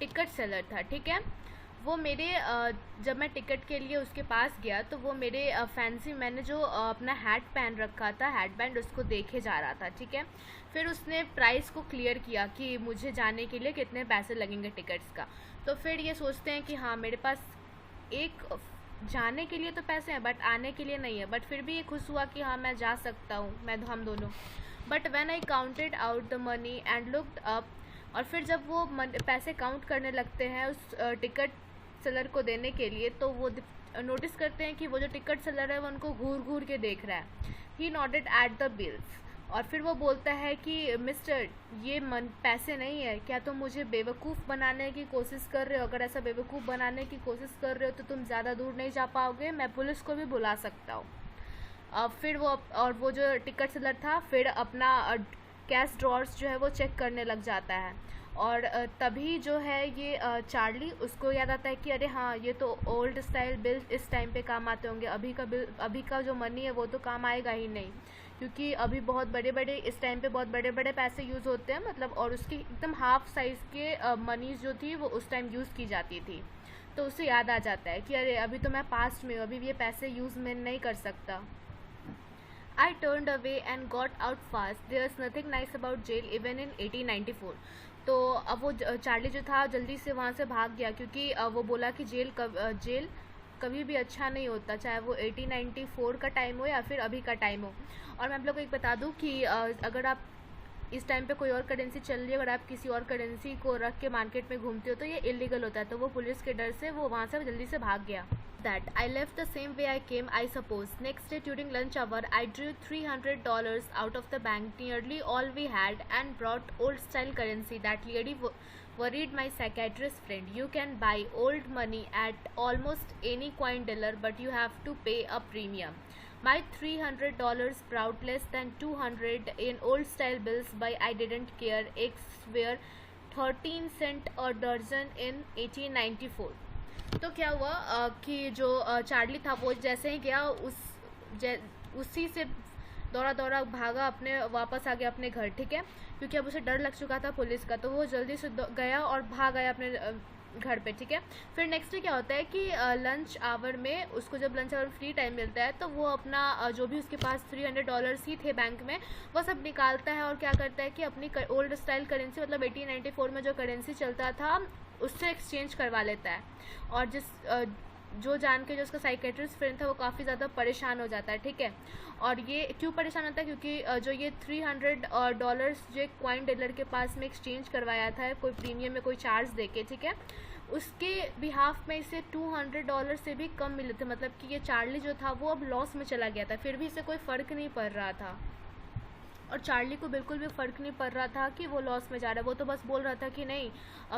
टिकट सेलर था, ठीक है, वो मेरे जब मैं टिकट के लिए उसके पास गया तो वो मेरे फैंसी, मैंने जो अपना हैट पहन रखा था, हैट बैंड, उसको देखे जा रहा था, ठीक है। फिर उसने प्राइस को क्लियर किया कि मुझे जाने के लिए कितने पैसे लगेंगे टिकट्स का। तो फिर ये सोचते हैं कि हाँ मेरे पास एक जाने के लिए तो पैसे हैं बट आने के लिए नहीं है, बट फिर भी ये खुश हुआ कि हाँ मैं जा सकता हूँ, हम दोनों। But when I counted out the money and looked up, और फिर जब वो पैसे काउंट करने लगते हैं उस टिकट सेलर को देने के लिए तो वो नोटिस करते हैं कि वो जो टिकट सेलर है वो उनको घूर घूर के देख रहा है। ही नॉटेड एट द बिल्स, और फिर वो बोलता है कि मिस्टर ये पैसे नहीं है, क्या तुम मुझे बेवकूफ़ बनाने की कोशिश कर रहे हो? अगर ऐसा बेवकूफ़ बनाने की कोशिश कर रहे हो तो तुम ज़्यादा दूर नहीं जा पाओगे, मैं पुलिस को भी बुला सकता हूँ। फिर वो जो टिकट सेलर था फिर अपना कैश ड्रॉर्स जो है वो चेक करने लग जाता है। और तभी जो है ये चार्ली, उसको याद आता है कि अरे हाँ ये तो ओल्ड स्टाइल बिल इस टाइम पे काम आते होंगे, अभी का जो मनी है वो तो काम आएगा ही नहीं, क्योंकि अभी बहुत बड़े बड़े इस टाइम पे बहुत बड़े बड़े पैसे यूज़ होते हैं, मतलब, और उसकी एकदम हाफ साइज़ के मनीज जो थी वो उस टाइम यूज़ की जाती थी। तो उसे याद आ जाता है कि अरे अभी तो मैं पास्ट में हूँ, अभी ये पैसे यूज़ मैं नहीं कर सकता। I turned away and got out fast. There's nothing nice about jail even in 1894. तो अब वो चार्ली जो था जल्दी से वहाँ से भाग गया क्योंकि वो बोला कि जेल कभी भी अच्छा नहीं होता, चाहे वो 1894 का टाइम हो या फिर अभी का टाइम हो। और मैं आप लोग को एक बता दूँ कि अगर आप इस टाइम पे कोई और करेंसी चल रही है, अगर आप किसी और करेंसी को रख के मार्केट में घूमते हो तो ये इलीगल होता है। तो वो पुलिस के डर से वो वहाँ से जल्दी से भाग गया। That I left the same way I came, I suppose. Next day during lunch hour, I drew $300 out of the bank, nearly all we had, and brought old-style currency. That lady worried my psychiatrist friend. You can buy old money at almost any coin dealer, but you have to pay a premium. My $300 brought less than 200 in old-style bills, but I didn't care. Eggs were 13 cents a dozen in 1894. तो क्या हुआ कि जो चार्ली था वो जैसे ही गया उसी से दौड़ा भागा, अपने वापस आ गया अपने घर, ठीक है, क्योंकि अब उसे डर लग चुका था पुलिस का। तो वो जल्दी से गया और भाग आया अपने घर पे, ठीक है। फिर नेक्स्ट डे क्या होता है कि लंच आवर में उसको जब लंच आवर में फ्री टाइम मिलता है तो वो अपना जो भी उसके पास $300 ही थे बैंक में वो सब निकालता है और क्या करता है कि अपनी ओल्ड स्टाइल करेंसी, मतलब 1894 में जो करेंसी चलता था उससे एक्सचेंज करवा लेता है। और जो जान के जो उसका साइकेट्रिस्ट फ्रेंड था वो काफ़ी ज़्यादा परेशान हो जाता है, ठीक है। और ये क्यों परेशान होता है? क्योंकि जो ये $300 जो क्वाइन डीलर के पास में एक्सचेंज करवाया था कोई प्रीमियम में कोई चार्ज देके, ठीक है, उसके बिहाफ में इसे $200 से भी कम मिले थे। मतलब कि ये चार्ली जो था वो अब लॉस में चला गया था, फिर भी इसे कोई फ़र्क नहीं पड़ रहा था। और चार्ली को बिल्कुल भी फ़र्क नहीं पड़ रहा था कि वो लॉस में जा रहा है। वो तो बस बोल रहा था कि नहीं,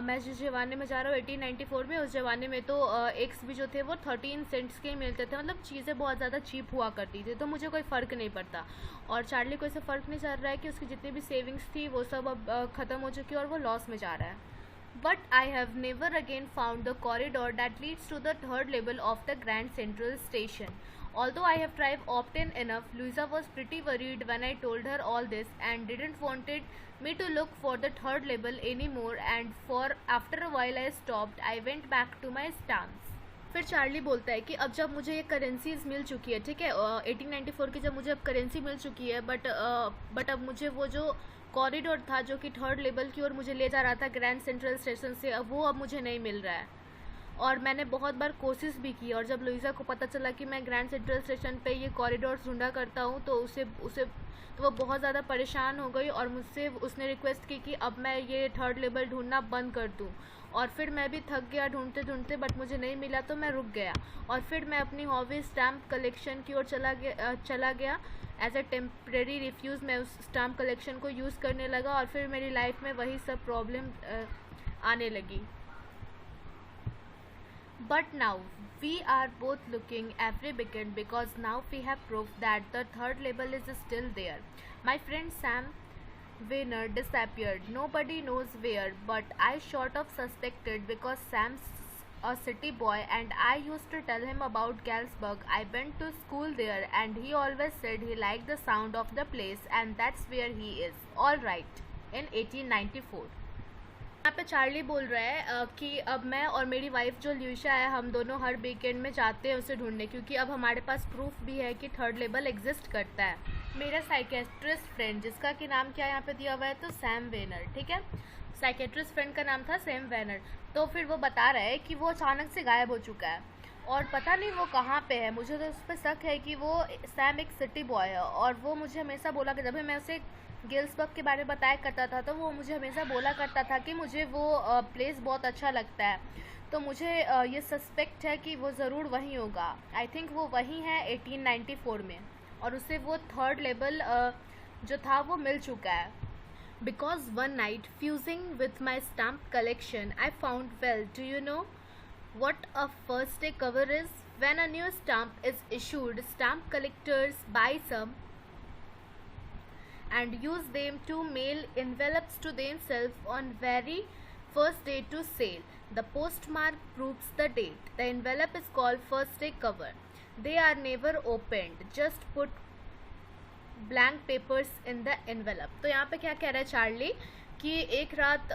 मैं जिस ज़माने में जा रहा हूँ 1894 में, उस ज़माने में तो एग्स भी जो थे वो 13 सेंट्स के ही मिलते थे, मतलब चीज़ें बहुत ज़्यादा चीप हुआ करती थी, तो मुझे कोई फ़र्क नहीं पड़ता। और चार्ली को इससे फ़र्क नहीं चल रहा है कि उसकी जितनी भी सेविंग्स थी वो सब अब ख़त्म हो चुकी है और वो लॉस में जा रहा है। But I have never again found the corridor that leads to the third level of the Grand Central Station. Although I have tried often enough, Louisa was pretty worried when I told her all this and didn't wanted me to look for the third level anymore, and for after a while I stopped. I went back to my stamps. फिर चार्ली बोलता है कि अब जब मुझे ये करेंसीज मिल चुकी है, ठीक है, 1894 की जब मुझे अब करेंसी मिल चुकी है, बट अब मुझे वो जो कॉरिडोर था जो कि थर्ड लेवल की ओर मुझे ले जा रहा था ग्रैंड सेंट्रल स्टेशन से, अब वो अब मुझे नहीं मिल रहा है। और मैंने बहुत बार कोशिश भी की, और जब लुइसा को पता चला कि मैं ग्रैंड सेंट्रल स्टेशन पे ये कॉरिडोर ढूंढा करता हूँ तो उसे तो वो बहुत ज़्यादा परेशान हो गई और मुझसे उसने रिक्वेस्ट की कि अब मैं ये थर्ड लेवल ढूंढना बंद कर दूँ। और फिर मैं भी थक गया ढूंढते ढूंढते, बट मुझे नहीं मिला तो मैं रुक गया, और फिर मैं अपनी हॉबी स्टैम्प कलेक्शन की ओर चला गया। एज अ टेम्प्रेरी रिफ्यूज़ मैं उस स्टैम्प कलेक्शन को यूज़ करने लगा, और फिर मेरी लाइफ में वही सब प्रॉब्लम आने लगी। But now we are both looking every weekend because now we have proof that the third label is still there. My friend Sam Weiner disappeared. Nobody knows where, but I sort of suspected because Sam's a city boy and I used to tell him about Galesburg. I went to school there and he always said he liked the sound of the place, and that's where he is. All right, in 1894. यहाँ पे चार्ली बोल रहा है कि अब मैं और मेरी वाइफ जो ल्यूशा है, हम दोनों हर वीकेंड में जाते हैं उसे ढूंढने, क्योंकि अब हमारे पास प्रूफ भी है कि थर्ड लेवल एग्जिस्ट करता है। मेरा साइकेट्रिस्ट फ्रेंड, जिसका कि नाम क्या यहाँ पे दिया हुआ है, तो सैम वेनर, ठीक है, साइकेट्रिस्ट फ्रेंड का नाम था सैम वेनर। तो फिर वो बता रहा है कि वो अचानक से गायब हो चुका है और पता नहीं वो कहाँ पे है। मुझे तो उस पर शक है कि वो सैम एक सिटी बॉय है, और वो मुझे हमेशा बोला कि जब भी मैं उसे गिल्सबर्ग के बारे में बताया करता था तो वो मुझे हमेशा बोला करता था कि मुझे वो प्लेस बहुत अच्छा लगता है। तो मुझे ये सस्पेक्ट है कि वो ज़रूर वहीं होगा। आई थिंक वो वहीं है 1894 में, और उसे वो थर्ड लेवल जो था वो मिल चुका है। Because one night fusing with my stamp collection I found, well, do you know what a first day cover is? When a new stamp is issued, stamp collectors buy some and use them to mail envelopes to themselves on very first day to sale. The postmark proves the date. The envelope is called first day cover. They are never opened. Just put blank papers in the envelope. तो यहाँ पे क्या कह रहा है चार्ली कि एक रात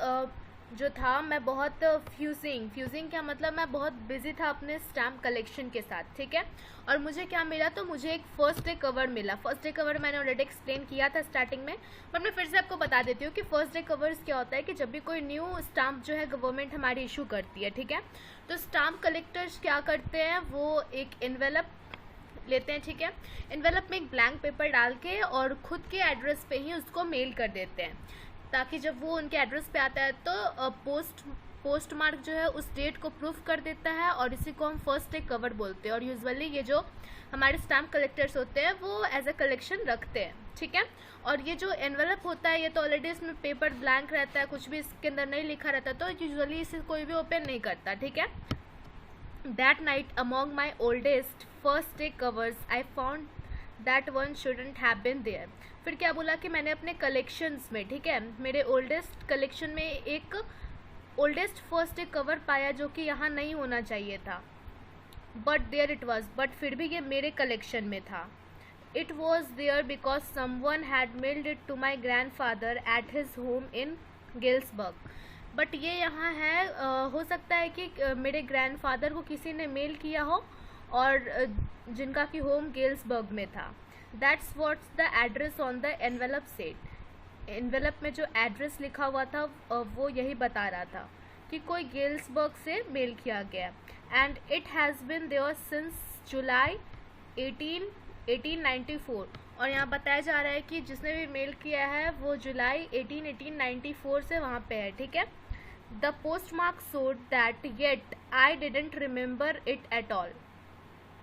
जो था मैं बहुत फ्यूजिंग क्या मतलब, मैं बहुत बिजी था अपने स्टैम्प कलेक्शन के साथ, ठीक है। और मुझे क्या मिला, तो मुझे एक फर्स्ट डे कवर मिला। फर्स्ट डे कवर मैंने ऑलरेडी एक्सप्लेन किया था स्टार्टिंग में, बट मैं फिर से आपको बता देती हूँ कि फर्स्ट डे कवर्स क्या होता है कि जब भी कोई न्यू स्टैम्प जो है गवर्नमेंट हमारी इशू करती है, ठीक है, तो स्टैम्प कलेक्टर्स क्या करते हैं, वो एक एनवेलप लेते हैं, ठीक है, एनवेलप में एक ब्लैंक पेपर डाल के और खुद के एड्रेस पे ही उसको मेल कर देते हैं, ताकि जब वो उनके एड्रेस पे आता है तो पोस्ट मार्क जो है उस डेट को प्रूफ कर देता है, और इसी को हम फर्स्ट डे कवर बोलते हैं। और यूजुअली ये जो हमारे स्टैम्प कलेक्टर्स होते हैं वो एज अ कलेक्शन रखते हैं, ठीक है। और ये जो एनवेलप होता है ये तो ऑलरेडी इसमें पेपर ब्लैंक रहता है, कुछ भी इसके अंदर नहीं लिखा रहता, तो यूजुअली इसे कोई भी ओपन नहीं करता, ठीक है। That night among my oldest first day covers I found that one shouldn't have been there. फिर क्या बोला कि मैंने अपने कलेक्शंस में, ठीक है, मेरे ओल्डेस्ट कलेक्शन में एक ओल्डेस्ट फर्स्ट डे कवर पाया जो कि यहाँ नहीं होना चाहिए था, but there it was, but फिर भी ये मेरे कलेक्शन में था। It was there because someone had mailed it to my grandfather at his home in Galesburg. But ये यहाँ है, हो सकता है कि मेरे ग्रैंड फादर को किसी ने मेल किया हो और जिनका कि होम गेल्सबर्ग में था। That's what's the address on the envelope set. Envelope में जो एड्रेस लिखा हुआ था वो यही बता रहा था कि कोई गेल्सबर्ग से मेल किया गया, and it has been there since July 1894। और यहाँ बताया जा रहा है कि जिसने भी मेल किया है वो जुलाई 1894 से वहाँ पे है, ठीक है। The post mark showed that yet I didn't remember it at all.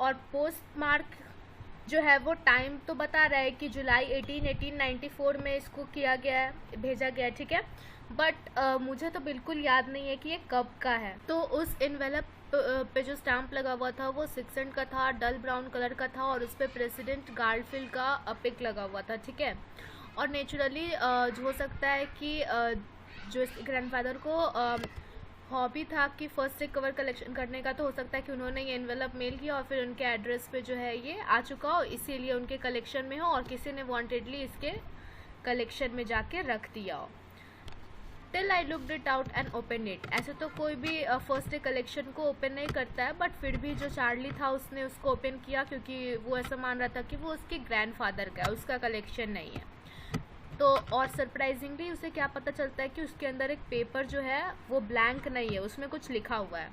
और पोस्ट मार्क जो है वो टाइम तो बता रहा है कि जुलाई 1894 में इसको किया गया है, भेजा गया है, ठीक है। बट मुझे तो बिल्कुल याद नहीं है कि ये कब का है। तो उस इन्वेलप पे जो स्टैम्प लगा हुआ था वो 6 सेंट का था, डल ब्राउन कलर का था और उस पर प्रेसिडेंट गारफील्ड का पिक लगा हुआ था, ठीक है। और नेचुरली जो हो सकता है कि जो इसके ग्रैंडफादर को हॉबी था कि फर्स्ट से कवर कलेक्शन करने का, तो हो सकता है कि उन्होंने ये एनवेलप मेल किया और फिर उनके एड्रेस पे जो है ये आ चुका हो, इसीलिए उनके कलेक्शन में हो और किसी ने वांटेडली इसके कलेक्शन में जाके रख दिया हो। Till I looked it out and open it. ऐसे तो कोई भी फर्स्ट डे कलेक्शन को ओपन नहीं करता है, बट फिर भी जो चार्ली था उसने उसको ओपन किया क्योंकि वो ऐसा मान रहा था कि वो उसके ग्रैंडफादर का है, उसका कलेक्शन नहीं है। तो और सरप्राइजिंगली उसे क्या पता चलता है कि उसके अंदर एक पेपर जो है वो ब्लैंक नहीं है, उसमें कुछ लिखा हुआ है,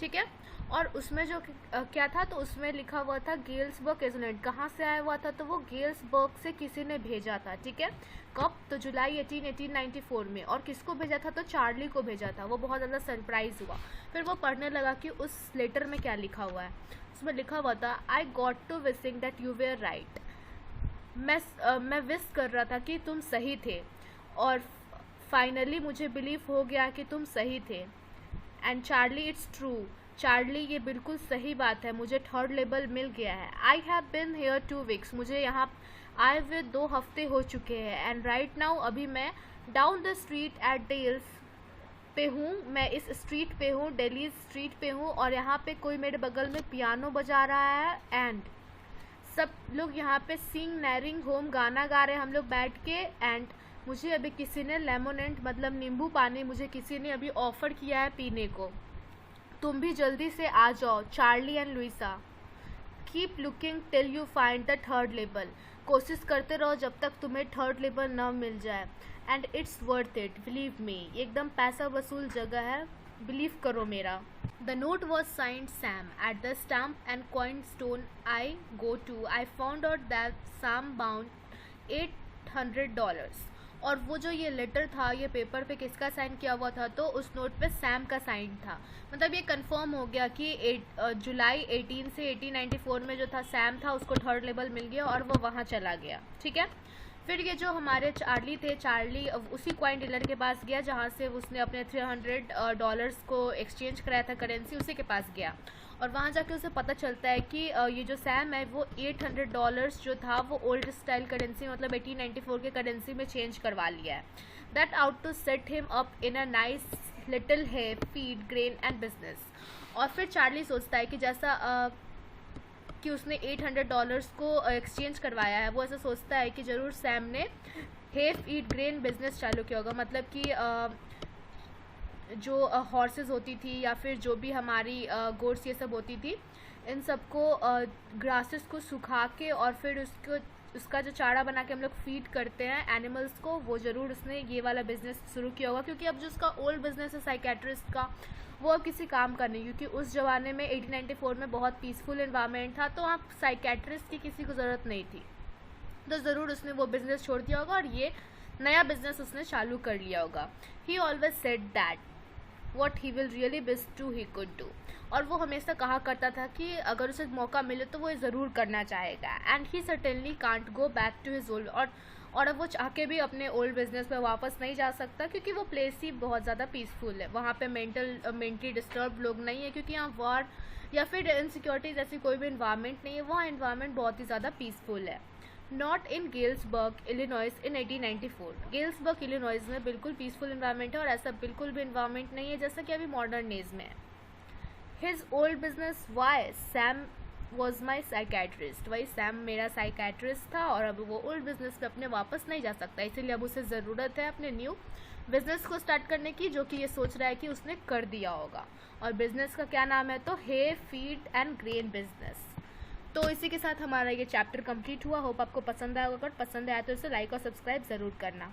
ठीक है। और उसमें जो क्या था, तो उसमें लिखा हुआ था गेल्सबर्ग इज़न्ट। कहाँ से आया हुआ था, तो वो गेल्सबर्ग से किसी ने भेजा था, ठीक है। कब, तो जुलाई 1894 में। और किसको भेजा था, तो चार्ली को भेजा था। वो बहुत ज़्यादा सरप्राइज हुआ। फिर वो पढ़ने लगा कि उस लेटर में क्या लिखा हुआ है। उसमें लिखा हुआ था, I got to wishing that you were right. मैं विश कर रहा था कि तुम सही थे और फाइनली मुझे बिलीव हो गया कि तुम सही थे। And Charlie, it's true. Charlie, ये बिल्कुल सही बात है, मुझे थर्ड लेबल मिल गया है। I have been here 2 weeks. मुझे यहाँ आए हुए 2 हफ्ते हो चुके हैं। एंड राइट नाउ, अभी मैं down the street at Dell's पे हूँ। मैं इस स्ट्रीट पे हूँ, डेली स्ट्रीट पे हूँ, और यहाँ पे कोई मेरे बगल में पियानो बजा रहा है। एंड सब लोग यहाँ पे सिंग नैरिंग होम, गाना गा रहे हैं हम लोग बैठ के। एंड मुझे अभी किसी ने लेमोनेंट मतलब नींबू पानी मुझे किसी ने अभी ऑफर किया है पीने को। तुम भी जल्दी से आ जाओ, Charlie and Luisa. Keep looking till you find the third label. कोशिश करते रहो जब तक तुम्हें थर्ड लेबल न मिल जाए। And it's worth it, believe me. एकदम पैसा वसूल जगह है, बिलीव करो मेरा। The note was signed Sam. At the stamp and coin store I go to, I found out that Sam bound $800. और वो जो ये लेटर था, ये पेपर पे किसका साइन किया हुआ था, तो उस नोट पे सैम का साइन था। मतलब ये कंफर्म हो गया कि जुलाई 18 से 1894 में जो था सैम था, उसको थर्ड लेवल मिल गया और वो वहाँ चला गया, ठीक है। फिर ये जो हमारे चार्ली थे, चार्ली उसी कॉइन डीलर के पास गया जहाँ से उसने अपने $300 को एक्सचेंज कराया था करेंसी, उसी के पास गया। और वहाँ जाके उसे पता चलता है कि ये जो सैम है वो $800 जो था वो ओल्ड स्टाइल करेंसी मतलब 1894 के करेंसी में चेंज करवा लिया है। That out to set him up in a nice little hay feed grain and business. और फिर चार्ली सोचता है कि जैसा कि उसने $800 को एक्सचेंज करवाया है, वो ऐसा सोचता है कि ज़रूर सैम ने हे फीड ग्रेन बिजनेस चालू किया होगा। मतलब कि जो हॉर्सेस होती थी या फिर जो भी हमारी गोड्स ये सब होती थी, इन सबको ग्रासेस को सुखा के और फिर उसका जो चारा बना के हम लोग फीड करते हैं एनिमल्स को, वो ज़रूर उसने ये वाला बिज़नेस शुरू किया होगा। क्योंकि अब जो उसका ओल्ड बिज़नेस है साइकेट्रिस्ट का, वो अब किसी काम का नहीं, क्योंकि उस ज़माने में 1894 में बहुत पीसफुल एनवायरनमेंट था, तो वहाँ साइकेट्रिस्ट की किसी को ज़रूरत नहीं थी। तो ज़रूर उसने वो बिज़नेस छोड़ दिया होगा और ये नया बिज़नेस उसने चालू कर लिया होगा। ही always said that what he will really best do he could do। और वो हमेशा कहा करता था कि अगर उसे मौका मिले तो वो ज़रूर करना चाहेगा। And he certainly can't go back to his old, और अब वो चाह के भी अपने ओल्ड बिजनेस पे वापस नहीं जा सकता, क्योंकि वो प्लेस ही बहुत ज़्यादा पीसफुल है। वहाँ पे मेंटली डिस्टर्ब लोग नहीं है, क्योंकि यहाँ वॉर या फिर इनसिक्योरिटीज ऐसी कोई भी इन्वायरमेंट नहीं है। वहाँ इन्वायरमेंट बहुत ही ज़्यादा पीसफुल है। Not in Galesburg Illinois in 1894। Galesburg Illinois में बिल्कुल पीसफुल इन्वायरमेंट है और ऐसा बिल्कुल भी इन्वायरमेंट नहीं है जैसा कि अभी मॉडर्न एज में है। His old business, why Sam was my psychiatrist. वही सैम मेरा साइकेट्रिस्ट था और अब वो ओल्ड बिजनेस पे अपने वापस नहीं जा सकता, इसीलिए अब उसे ज़रूरत है अपने न्यू बिजनेस को स्टार्ट करने की, जो कि ये सोच रहा है कि उसने कर दिया होगा। और बिजनेस का क्या नाम है, तो हे फीड एंड ग्रेन बिजनेस। तो इसी के साथ हमारा ये चैप्टर कंप्लीट हुआ। होप आपको पसंद आया होगा। अगर पसंद आया तो इसे लाइक और सब्सक्राइब ज़रूर करना।